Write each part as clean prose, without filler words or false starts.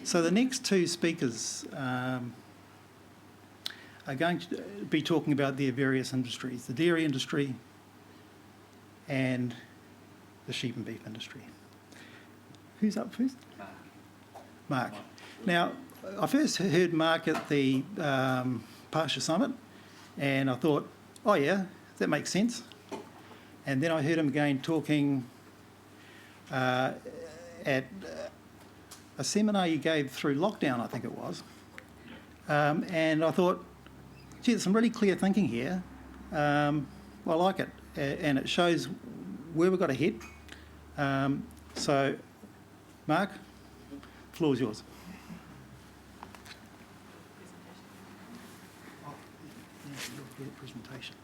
So the next two speakers are going to be talking about their various industries, the dairy industry and the sheep and beef industry. Who's up first? Mark. Now, I first heard Mark at the Pasture Summit, and I thought, oh yeah, that makes sense. And then I heard him again talking at a seminar you gave through lockdown, I think it was. And I thought, gee, there's some really clear thinking here. I like it, and it shows where we've got to head. So, Mark, the floor is yours. Presentation.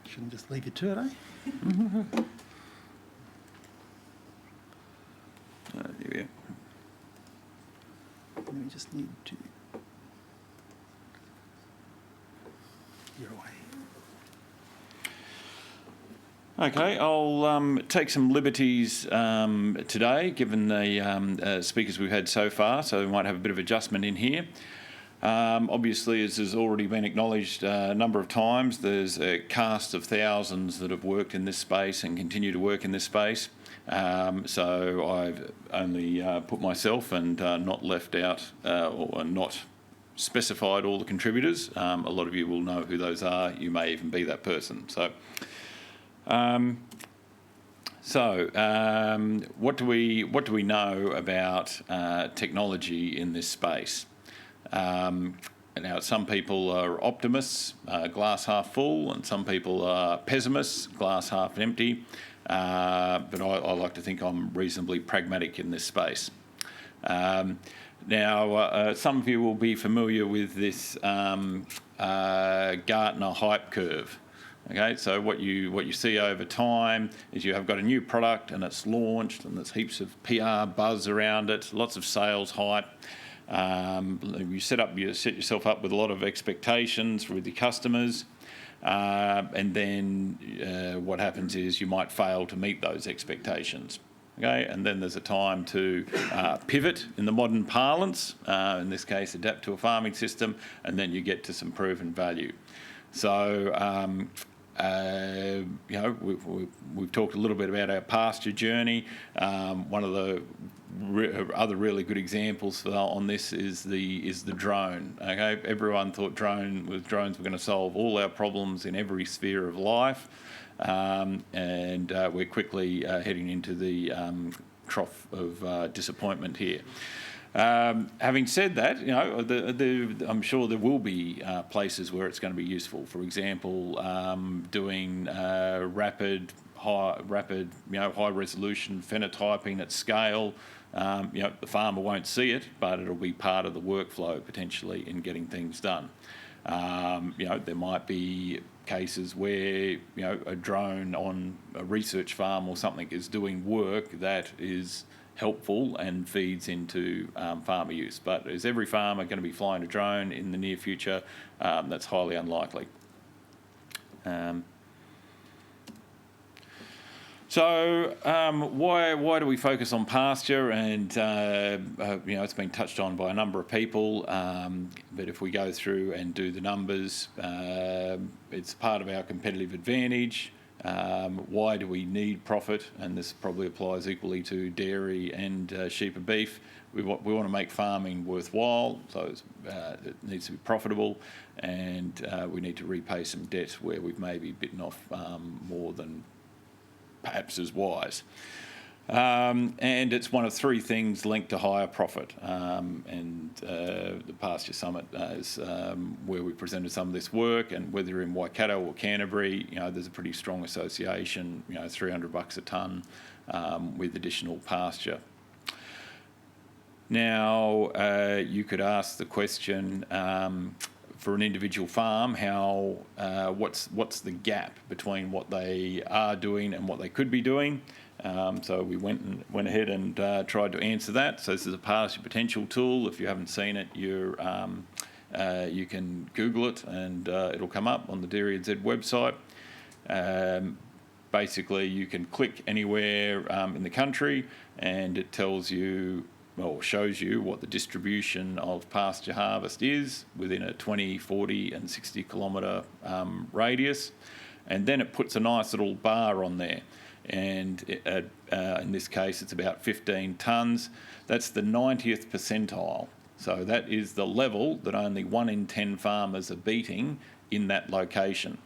Shouldn't just leave you to it, eh? Here We just need to. You're away. Okay, I'll take some liberties today, given the speakers we've had so far, so we might have a bit of adjustment in here. Obviously, as has already been acknowledged a number of times, there's a cast of thousands that have worked in this space and continue to work in this space. So I've only put myself and not left out or not specified all the contributors. A lot of you will know who those are. You may even be that person. What do we know about technology in this space? Now, some people are optimists, glass half full, and some people are pessimists, glass half empty. But I like to think I'm reasonably pragmatic in this space. Now, some of you will be familiar with this Gartner hype curve. Okay, so what you see over time is you have got a new product and it's launched and there's heaps of PR buzz around it, lots of sales hype. You set yourself up with a lot of expectations with your customers, and then what happens is you might fail to meet those expectations. Okay, and then there's a time to pivot in the modern parlance, in this case adapt to a farming system, and then you get to some proven value. So we've talked a little bit about our pasture journey. One of the other really good examples on this is the drone. Okay, everyone thought drones were going to solve all our problems in every sphere of life, and we're quickly heading into the trough of disappointment here. Having said that, I'm sure there will be places where it's going to be useful. For example, doing rapid, high resolution phenotyping at scale. The farmer won't see it, but it'll be part of the workflow potentially in getting things done. There might be cases where a drone on a research farm or something is doing work that is helpful and feeds into farmer use. But is every farmer going to be flying a drone in the near future? That's highly unlikely. So why do we focus on pasture? And it's been touched on by a number of people. But if we go through and do the numbers, it's part of our competitive advantage. Why do we need profit? And this probably applies equally to dairy and sheep and beef. We want to make farming worthwhile, so it needs to be profitable, and we need to repay some debt where we've maybe bitten off more than perhaps is wise. And it's one of three things linked to higher profit. And the Pasture Summit is where we presented some of this work, and whether you're in Waikato or Canterbury, there's a pretty strong association, $300 a tonne with additional pasture. Now, you could ask the question, for an individual farm, what's the gap between what they are doing and what they could be doing? So we went ahead and tried to answer that. So this is a pasture potential tool. If you haven't seen it, you can Google it and it'll come up on the DairyNZ website. Basically, you can click anywhere in the country and it tells you well, shows you what the distribution of pasture harvest is within a 20, 40 and 60 kilometre radius. And then it puts a nice little bar on there. And in this case, it's about 15 tonnes. That's the 90th percentile. So that is the level that only 1 in 10 farmers are beating in that location.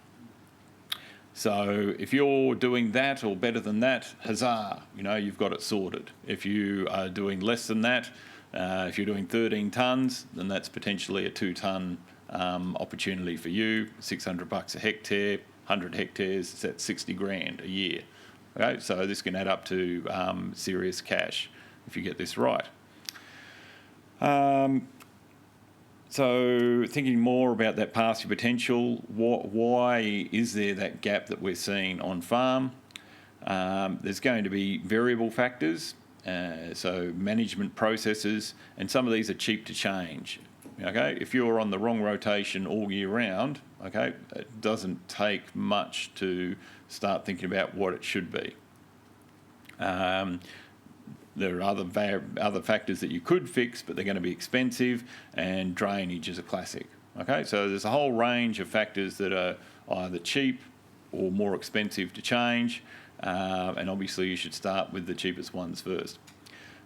So if you're doing that or better than that, huzzah, you know, you've got it sorted. If you are doing less than that, if you're doing 13 tonnes, then that's potentially a 2 tonne opportunity for you. $600 a hectare, 100 hectares, that's 60 grand a year. Okay, so this can add up to serious cash if you get this right. So thinking more about that pasture potential, why is there that gap that we're seeing on farm? There's going to be variable factors, so management processes, and some of these are cheap to change. Okay, if you're on the wrong rotation all year round, okay, it doesn't take much to start thinking about what it should be. There are other factors that you could fix, but they're going to be expensive, and drainage is a classic. Okay, so there's a whole range of factors that are either cheap or more expensive to change, and obviously you should start with the cheapest ones first.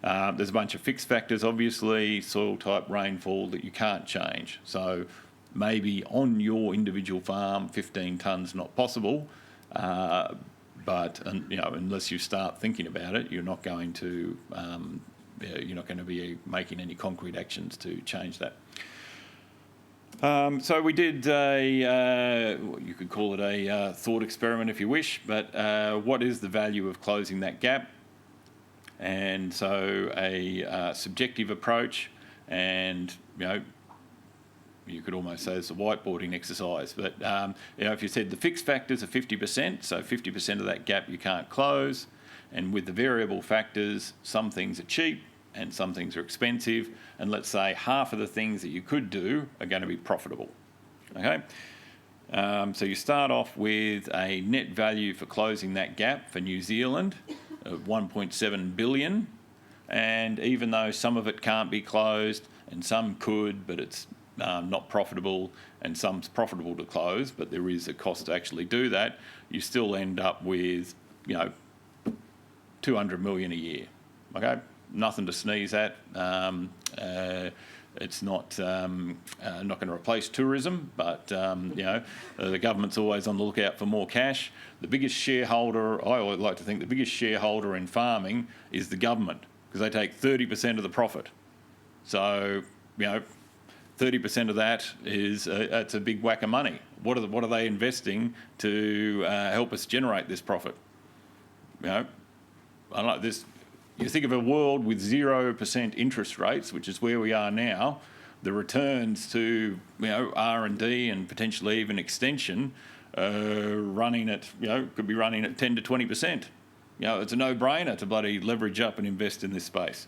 There's a bunch of fixed factors, obviously, soil type, rainfall, that you can't change. So maybe on your individual farm, 15 tonnes not possible, but you know, unless you start thinking about it, you're not going to be making any concrete actions to change that. So we did you could call it a thought experiment if you wish, but what is the value of closing that gap? And so a subjective approach, and you know, you could almost say it's a whiteboarding exercise, but you know, if you said the fixed factors are 50%, so 50% of that gap you can't close, and with the variable factors, some things are cheap and some things are expensive, and let's say half of the things that you could do are going to be profitable. Okay, so you start off with a net value for closing that gap for New Zealand of 1.7 billion, and even though some of it can't be closed and some could, but it's not profitable, and some's profitable to close, but there is a cost to actually do that, you still end up with, you know, 200 million a year. Okay, nothing to sneeze at. It's not going to replace tourism, but you know, the government's always on the lookout for more cash. The biggest shareholder, I always like to think, the biggest shareholder in farming is the government, because they take 30% of the profit. So you know, 30% of that is it's a big whack of money. What are they investing to help us generate this profit? You know, I like this. You think of a world with 0% interest rates, which is where we are now. The returns to, you know, R&D and potentially even extension running at, you know, could be running at 10 to 20%. You know, it's a no-brainer to bloody leverage up and invest in this space.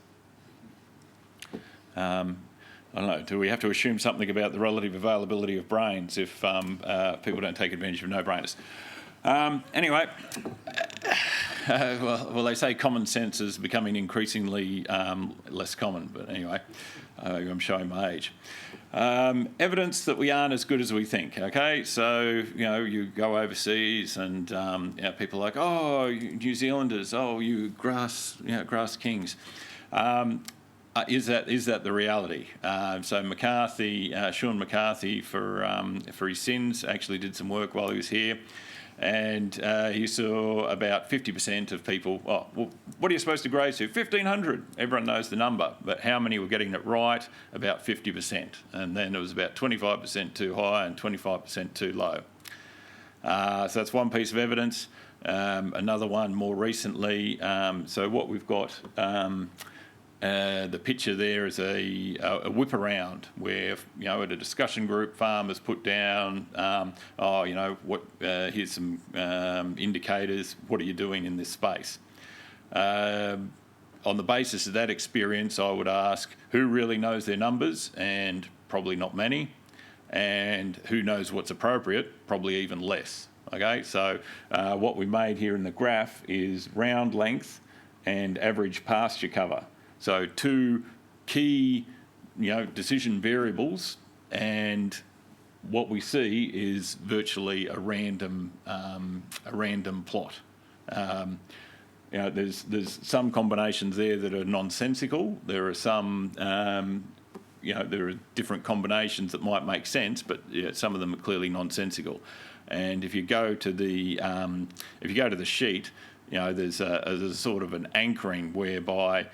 I don't know, do we have to assume something about the relative availability of brains if people don't take advantage of no-brainers? Anyway, well, they say common sense is becoming increasingly less common, but anyway, I'm showing my age. Evidence that we aren't as good as we think, okay? So, you know, you go overseas and you know, people are like, oh, you New Zealanders, oh, you grass kings. Is that the reality? So McCarthy, Sean McCarthy, for his sins, actually did some work while he was here, and he saw about 50% of people. Oh, well, what are you supposed to graze to? 1,500. Everyone knows the number, but how many were getting it right? About 50%, and then it was about 25% too high and 25% too low. So that's one piece of evidence. Another one more recently. So what we've got. The picture there is a whip around where, you know, at a discussion group, farmers put down, oh, you know, what? Here's some indicators. What are you doing in this space? On the basis of that experience, I would ask who really knows their numbers, and probably not many, and who knows what's appropriate, probably even less. Okay, so what we made here in the graph is round length and average pasture cover. So two key, decision variables, and what we see is virtually a random plot. There's some combinations there that are nonsensical. There are some, there are different combinations that might make sense, but some of them are clearly nonsensical. And if you go to the sheet, there's a sort of an anchoring whereby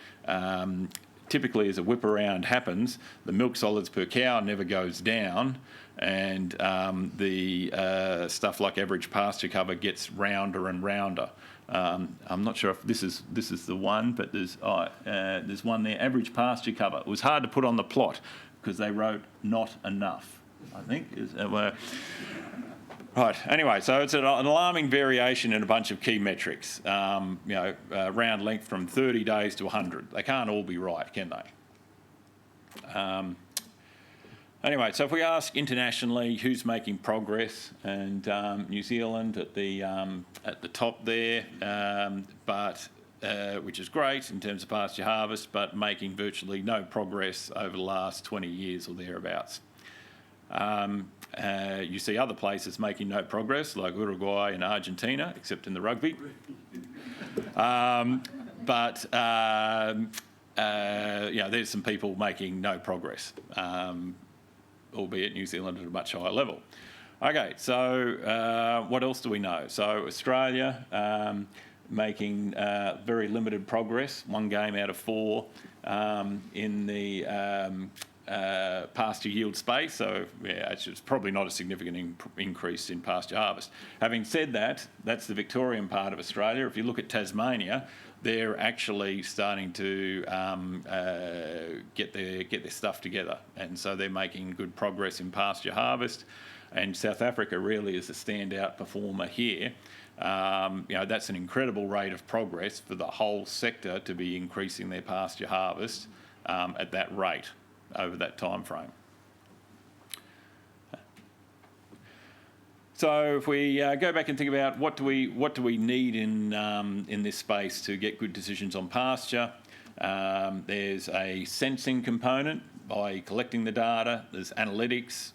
typically as a whip around happens, the milk solids per cow never goes down, and the stuff like average pasture cover gets rounder and rounder. I'm not sure if this is the one, but there's one there, average pasture cover. It was hard to put on the plot because they wrote not enough, I think. Right, anyway, so it's an alarming variation in a bunch of key metrics. Round length from 30 days to 100. They can't all be right, can they? Anyway, so if we ask internationally who's making progress, and New Zealand at the top there, which is great in terms of pasture harvest, but making virtually no progress over the last 20 years or thereabouts. You see other places making no progress, like Uruguay and Argentina, except in the rugby. There's some people making no progress, albeit New Zealand at a much higher level. Okay, so what else do we know? So Australia making very limited progress, 1 game out of 4 in the pasture yield space, so it's probably not a significant increase in pasture harvest. Having said that, that's the Victorian part of Australia. If you look at Tasmania, they're actually starting to get their stuff together, and so they're making good progress in pasture harvest. And South Africa really is a standout performer here. That's an incredible rate of progress for the whole sector to be increasing their pasture harvest at that rate over that time frame. So if we go back and think about what do we need in this space to get good decisions on pasture, there's a sensing component by collecting the data. There's analytics,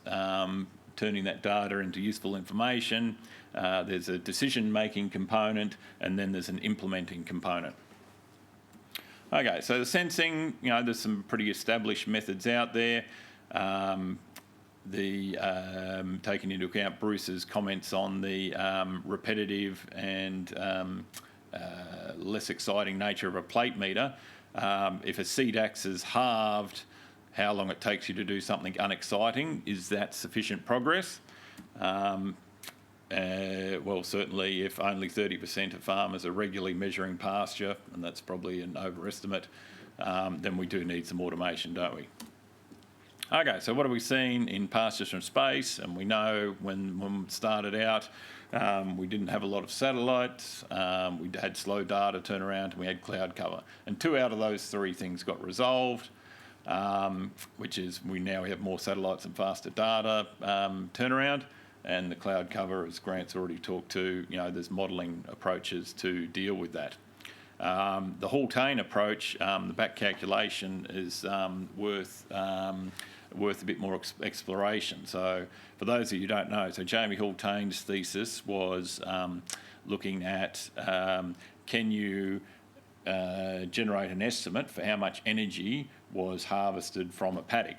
turning that data into useful information. There's a decision-making component, and then there's an implementing component. Okay, so the sensing, there's some pretty established methods out there. Taking into account Bruce's comments on the repetitive and less exciting nature of a plate meter, if a seed axis is halved, how long it takes you to do something unexciting, is that sufficient progress? Well, certainly if only 30% of farmers are regularly measuring pasture, and that's probably an overestimate, then we do need some automation, don't we? Okay, so what have we seen in pastures from space? And we know when we started out, we didn't have a lot of satellites, we had slow data turnaround, and we had cloud cover. And 2 out of those 3 things got resolved, which is we now have more satellites and faster data turnaround. And the cloud cover, as Grant's already talked to, there's modelling approaches to deal with that. The Hall-Tain approach, the back calculation, is worth a bit more exploration. So for those of you who don't know, so Jamie Hall-Tain's thesis was looking at can you generate an estimate for how much energy was harvested from a paddock.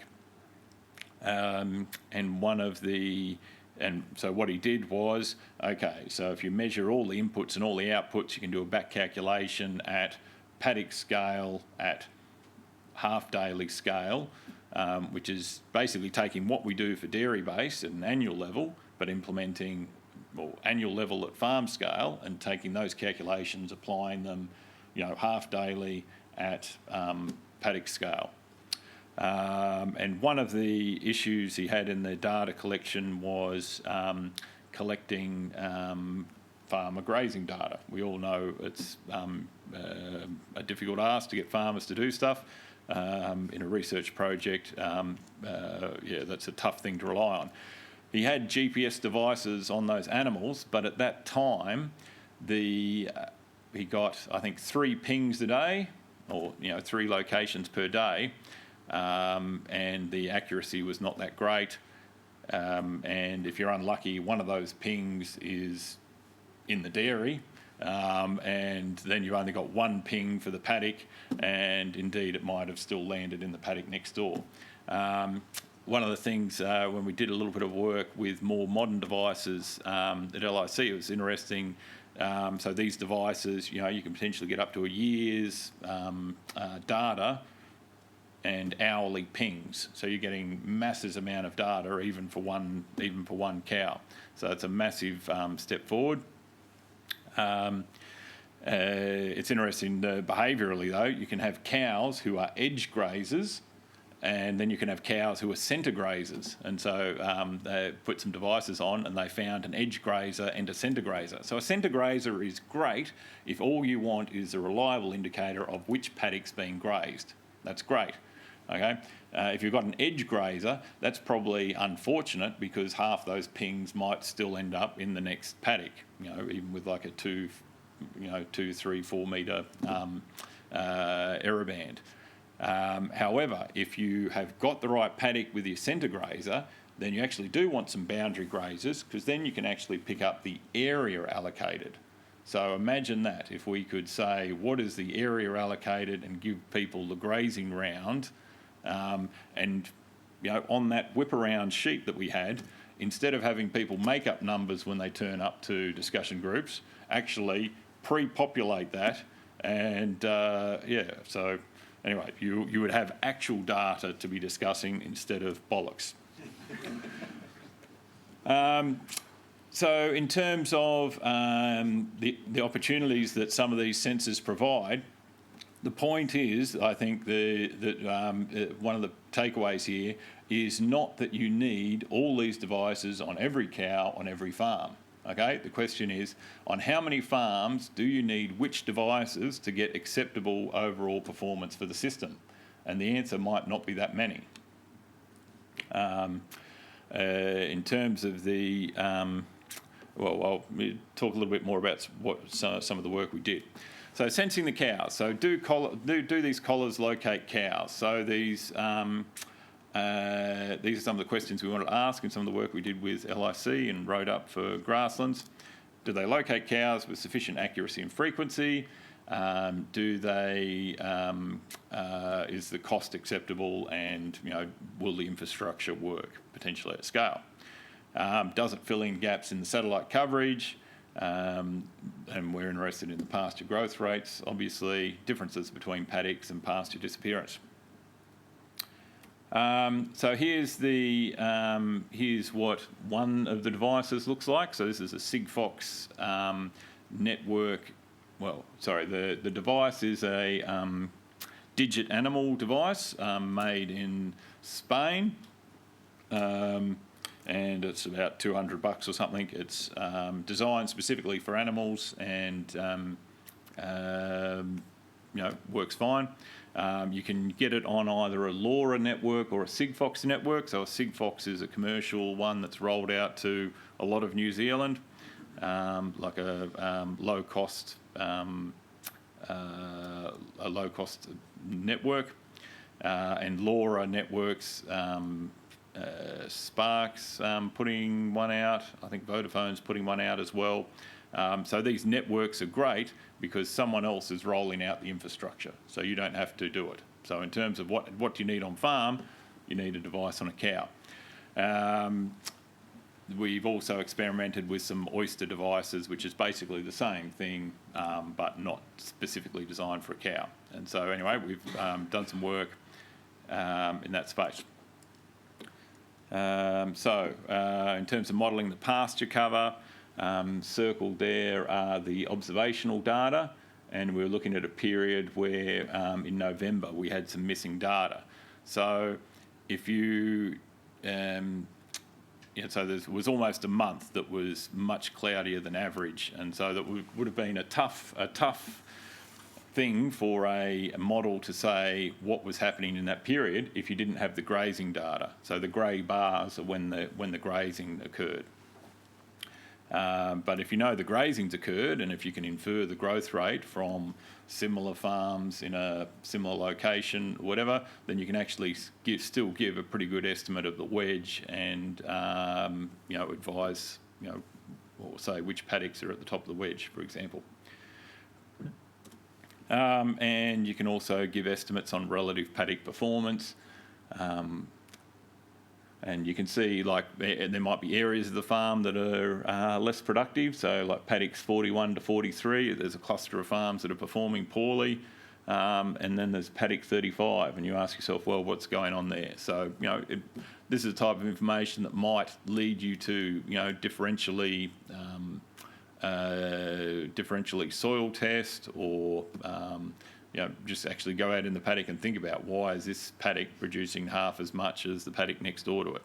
And so what he did was, okay, so if you measure all the inputs and all the outputs, you can do a back calculation at paddock scale, at half-daily scale, which is basically taking what we do for dairy base at an annual level, but implementing annual level at farm scale and taking those calculations, applying them, half-daily at paddock scale. And one of the issues he had in the data collection was collecting farmer grazing data. We all know it's a difficult ask to get farmers to do stuff. In a research project, that's a tough thing to rely on. He had GPS devices on those animals, but at that time, he got, I think, 3 pings a day or 3 locations per day, and the accuracy was not that great. And if you're unlucky, one of those pings is in the dairy, and then you've only got one ping for the paddock, and indeed it might have still landed in the paddock next door. One of the things when we did a little bit of work with more modern devices at LIC, it was interesting. So these devices, you can potentially get up to a year's data and hourly pings. So you're getting massive amount of data even for one cow. So it's a massive step forward. It's interesting behaviourally though. You can have cows who are edge grazers, and then you can have cows who are centre grazers. And so they put some devices on and they found an edge grazer and a centre grazer. So a centre grazer is great if all you want is a reliable indicator of which paddock's being grazed. That's great. Okay. If you've got an edge grazer, that's probably unfortunate because half those pings might still end up in the next paddock, even with like a 2, 3, 4 metre error band. However, if you have got the right paddock with your centre grazer, then you actually do want some boundary grazers, because then you can actually pick up the area allocated. So imagine that, if we could say, what is the area allocated, and give people the grazing round, and on that whip around sheet that we had, instead of having people make up numbers when they turn up to discussion groups, actually pre-populate that, and so anyway, you would have actual data to be discussing instead of bollocks. So in terms of the opportunities that some of these sensors provide, the point is, I think that one of the takeaways here is not that you need all these devices on every cow on every farm. Okay, the question is, on how many farms do you need which devices to get acceptable overall performance for the system? And the answer might not be that many. In terms of the, I'll talk a little bit more about what some of the work we did. So sensing the cows. So do these collars locate cows? So these are some of the questions we wanted to ask, and some of the work we did with LIC and wrote up for grasslands. Do they locate cows with sufficient accuracy and frequency? Do they? Is the cost acceptable? And will the infrastructure work potentially at scale? Does it fill in gaps in the satellite coverage? And we're interested in the pasture growth rates, obviously, differences between paddocks and pasture disappearance. So here's what one of the devices looks like. So this is a Sigfox network. Well, sorry, the device is a digit animal device made in Spain. And it's about $200 or something. It's designed specifically for animals, and works fine. You can get it on either a LoRa network or a Sigfox network. So a Sigfox is a commercial one that's rolled out to a lot of New Zealand, like a low cost network, and LoRa networks. Spark's putting one out. I think Vodafone's putting one out as well. So these networks are great because someone else is rolling out the infrastructure, so you don't have to do it. So in terms of what do you need on farm, you need a device on a cow. We've also experimented with some Oyster devices, which is basically the same thing, but not specifically designed for a cow. And so anyway, we've done some work in that space. In terms of modelling the pasture cover, circled there are the observational data, and we're looking at a period where in November we had some missing data. So if you, so there was almost a month that was much cloudier than average, and so that would have been a tough thing for a model to say what was happening in that period if you didn't have the grazing data. So the grey bars are when the grazing occurred. But if you know the grazing's occurred, and if you can infer the growth rate from similar farms in a similar location, whatever, then you can actually still give a pretty good estimate of the wedge and, advise, or say which paddocks are at the top of the wedge, for example. And you can also give estimates on relative paddock performance. And you can see, like, there might be areas of the farm that are less productive. So, like paddocks 41 to 43, there's a cluster of farms that are performing poorly. And then there's paddock 35, and you ask yourself, well, what's going on there? So, this is the type of information that might lead you to, differentially soil test, or just actually go out in the paddock and think about, why is this paddock producing half as much as the paddock next door to it?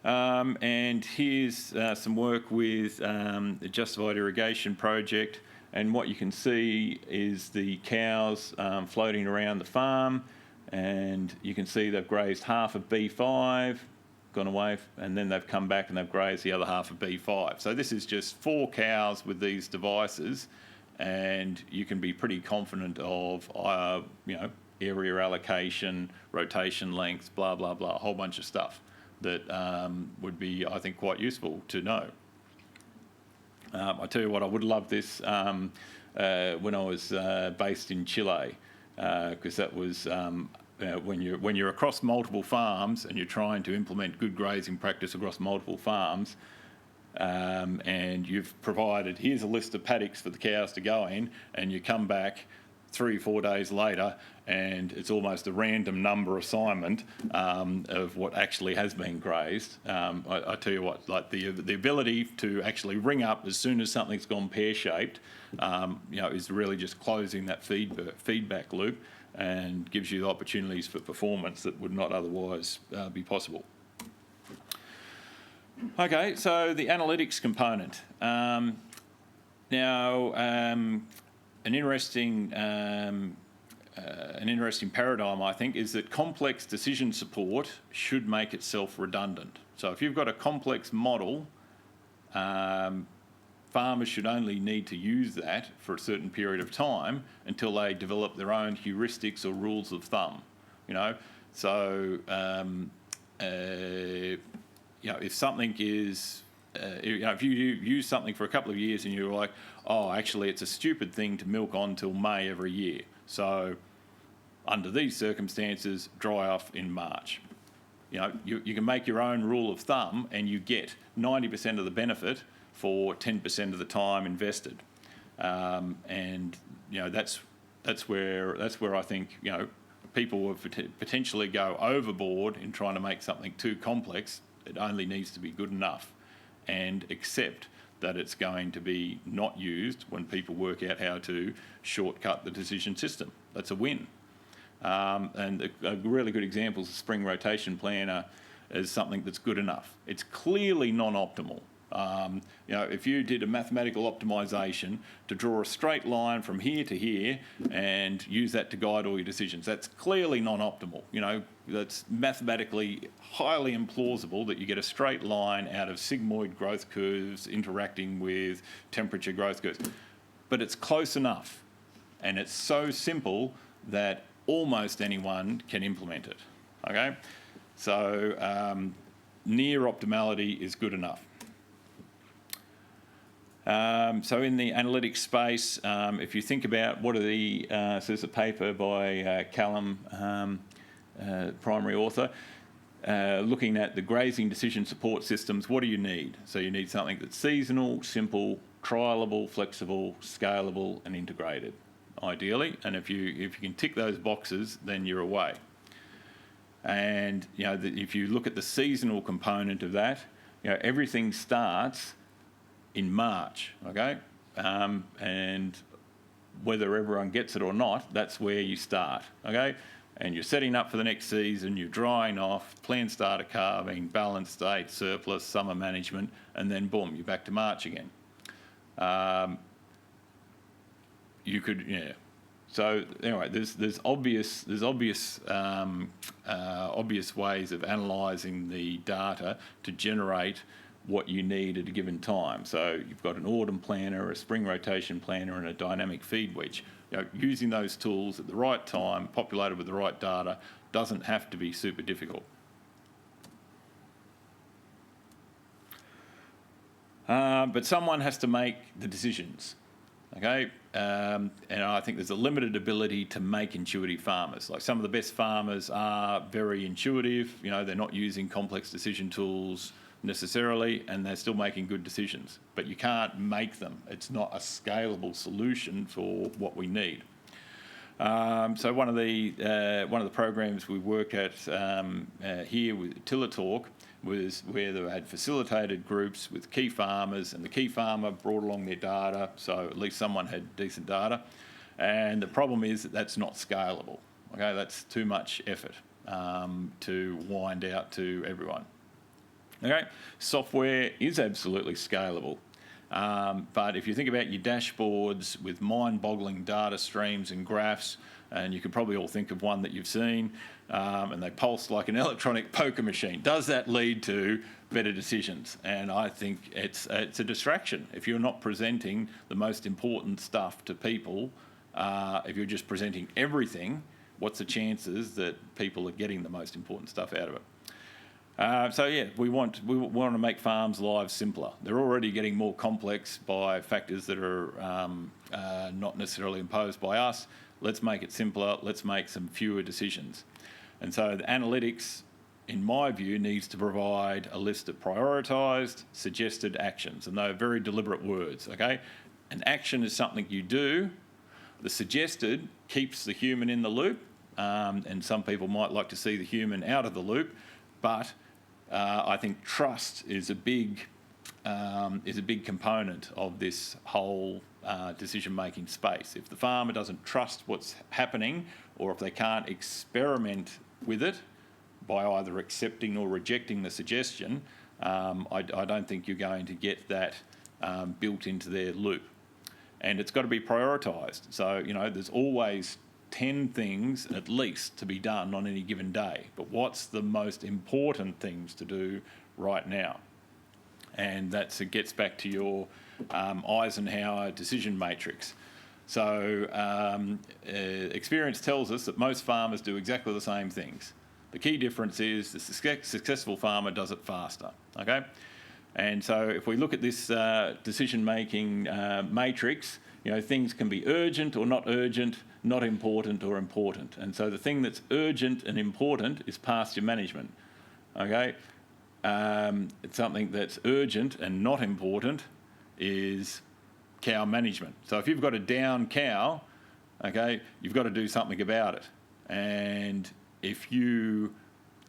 And here's some work with the Justified Irrigation project, and what you can see is the cows floating around the farm, and you can see they've grazed half of B5, gone away, and then they've come back and they've grazed the other half of B5. So this is just 4 cows with these devices, and you can be pretty confident of, area allocation, rotation lengths, blah, blah, blah, a whole bunch of stuff that would be, I think, quite useful to know. I tell you what, I would love this when I was based in Chile, because that was when you're across multiple farms and you're trying to implement good grazing practice across multiple farms, and you've provided, here's a list of paddocks for the cows to go in, and you come back 3 or 4 days later and it's almost a random number assignment of what actually has been grazed. I tell you what, like the ability to actually ring up as soon as something's gone pear-shaped, is really just closing that feedback loop, and gives you the opportunities for performance that would not otherwise be possible. Okay, so the analytics component. Now, an interesting paradigm, I think, is that complex decision support should make itself redundant. So if you've got a complex model, farmers should only need to use that for a certain period of time until they develop their own heuristics or rules of thumb. So if something is, if you use something for a couple of years and you're like, oh, actually it's a stupid thing to milk on till May every year, so under these circumstances, dry off in March. You can make your own rule of thumb, and you get 90% of the benefit for 10% of the time invested, and that's where I think people will potentially go overboard in trying to make something too complex. It only needs to be good enough, and accept that it's going to be not used when people work out how to shortcut the decision system. That's a win. And a really good example is the spring rotation planner is something that's good enough. It's clearly non-optimal. If you did a mathematical optimization to draw a straight line from here to here and use that to guide all your decisions, that's clearly non-optimal. That's mathematically highly implausible that you get a straight line out of sigmoid growth curves interacting with temperature growth curves. But it's close enough, and it's so simple that almost anyone can implement it. Okay, so near optimality is good enough. So in the analytics space, if you think about what are the, so there's a paper by Callum, primary author, looking at the grazing decision support systems. What do you need? So you need something that's seasonal, simple, trialable, flexible, scalable, and integrated, ideally. And if you can tick those boxes, then you're away. And if you look at the seasonal component of that, everything starts in March, okay? And whether everyone gets it or not, that's where you start, okay? And you're setting up for the next season, you're drying off, planned starter calving, balance state, surplus, summer management, and then boom, you're back to March again. You could, So anyway, there's obvious ways of analysing the data to generate what you need at a given time. So you've got an autumn planter, a spring rotation planter, and a dynamic feed wedge. Using those tools at the right time, populated with the right data, doesn't have to be super difficult. But someone has to make the decisions, okay? And I think there's a limited ability to make intuitive farmers. Like some of the best farmers are very intuitive, they're not using complex decision tools necessarily, and they're still making good decisions. But you can't make them. It's not a scalable solution for what we need. So one of the programs we work at here with Tiller Talk was where they had facilitated groups with key farmers, and the key farmer brought along their data, so at least someone had decent data. And the problem is that that's not scalable. Okay, that's too much effort to wind out to everyone. Okay, software is absolutely scalable. But if you think about your dashboards with mind-boggling data streams and graphs, and you can probably all think of one that you've seen, and they pulse like an electronic poker machine. Does that lead to better decisions? And I think it's a distraction. If you're not presenting the most important stuff to people, if you're just presenting everything, what's the chances that people are getting the most important stuff out of it? So yeah, we want to make farms' lives simpler. They're already getting more complex by factors that are not necessarily imposed by us. Let's make it simpler. Let's make some fewer decisions. And so the analytics, in my view, needs to provide a list of prioritised, suggested actions, and they're very deliberate words. Okay, an action is something you do. The suggested keeps the human in the loop, and some people might like to see the human out of the loop, but I think trust is a big component of this whole decision-making space. If the farmer doesn't trust what's happening, or if they can't experiment with it by either accepting or rejecting the suggestion, I don't think you're going to get that built into their loop. And it's got to be prioritised. So, there's always 10 things at least to be done on any given day. But what's the most important things to do right now? And it gets back to your Eisenhower decision matrix. So experience tells us that most farmers do exactly the same things. The key difference is the successful farmer does it faster, okay? And so if we look at this decision-making matrix, things can be urgent or not urgent, not important or important. And so the thing that's urgent and important is pasture management, okay? It's something that's urgent and not important is cow management. So if you've got a down cow, okay, you've got to do something about it. And if you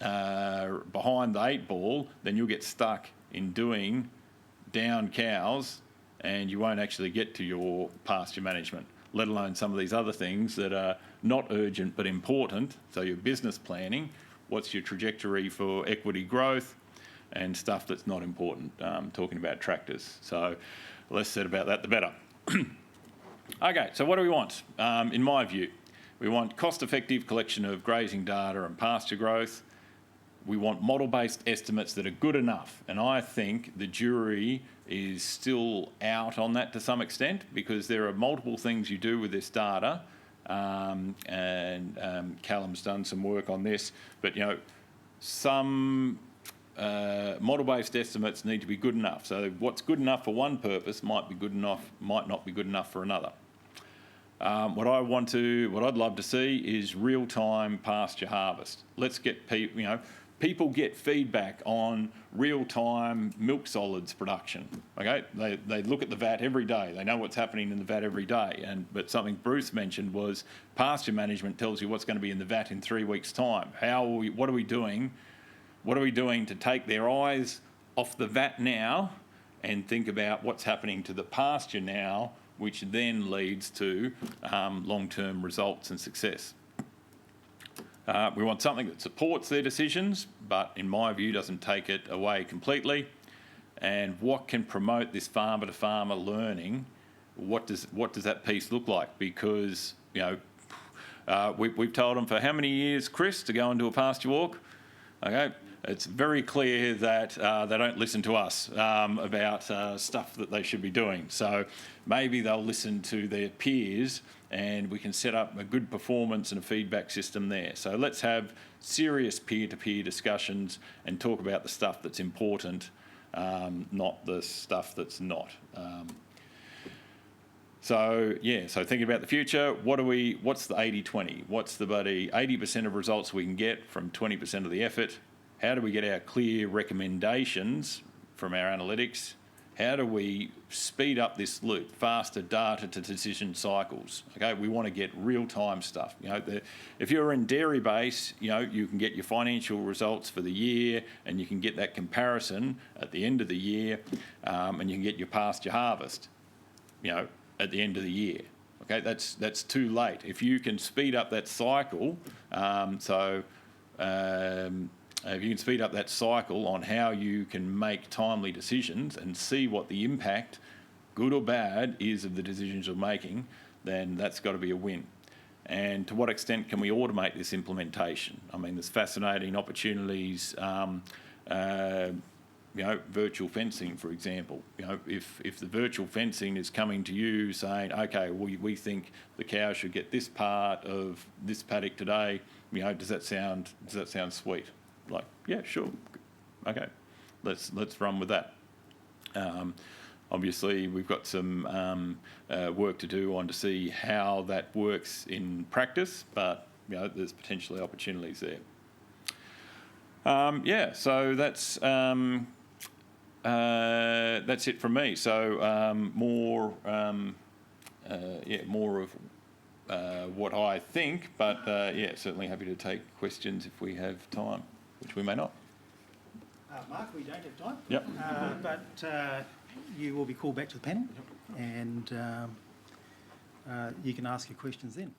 are behind the 8 ball, then you'll get stuck in doing down cows and you won't actually get to your pasture management, let alone some of these other things that are not urgent but important. So your business planning, what's your trajectory for equity growth, and stuff that's not important, talking about tractors. So the less said about that, the better. Okay, so what do we want? In my view, we want cost-effective collection of grazing data and pasture growth. We want model-based estimates that are good enough. And I think the jury is still out on that to some extent, because there are multiple things you do with this data. And Callum's done some work on this, but some model-based estimates need to be good enough. So what's good enough for one purpose might not be good enough for another. What I'd love to see is real-time pasture harvest. Let's get people get feedback on real-time milk solids production. Okay, they look at the vat every day. They know what's happening in the vat every day. But something Bruce mentioned was pasture management tells you what's going to be in the vat in 3 weeks' time. What are we doing? What are we doing to take their eyes off the vat now and think about what's happening to the pasture now, which then leads to long-term results and success. We want something that supports their decisions, but in my view doesn't take it away completely. And what can promote this farmer-to-farmer learning? What does that piece look like? Because we've told them for how many years, Chris, to go and do a pasture walk? Okay, it's very clear that they don't listen to us about stuff that they should be doing. So maybe they'll listen to their peers, and we can set up a good performance and a feedback system there. So let's have serious peer-to-peer discussions and talk about the stuff that's important, not the stuff that's not. So thinking about the future, what's the 80-20? What's the 80% of results we can get from 20% of the effort? How do we get our clear recommendations from our analytics? How do we speed up this loop, faster data to decision cycles? Okay, we want to get real-time stuff. If you're in dairy base, you can get your financial results for the year, and you can get that comparison at the end of the year, and you can get your pasture harvest, at the end of the year. Okay, that's too late. If you can speed up that cycle, if you can speed up that cycle on how you can make timely decisions and see what the impact, good or bad, is of the decisions you're making, then that's got to be a win. And to what extent can we automate this implementation? I mean, there's fascinating opportunities, virtual fencing, for example. If the virtual fencing is coming to you saying, okay, we think the cow should get this part of this paddock today, does that sound sweet? Like, yeah, sure, okay, let's run with that. Obviously, we've got some work to do on to see how that works in practice, but there's potentially opportunities there. So that's it from me. So more of what I think, but certainly happy to take questions if we have time, which we may not. Mark, we don't have time. Yep. But you will be called back to the panel, and you can ask your questions then.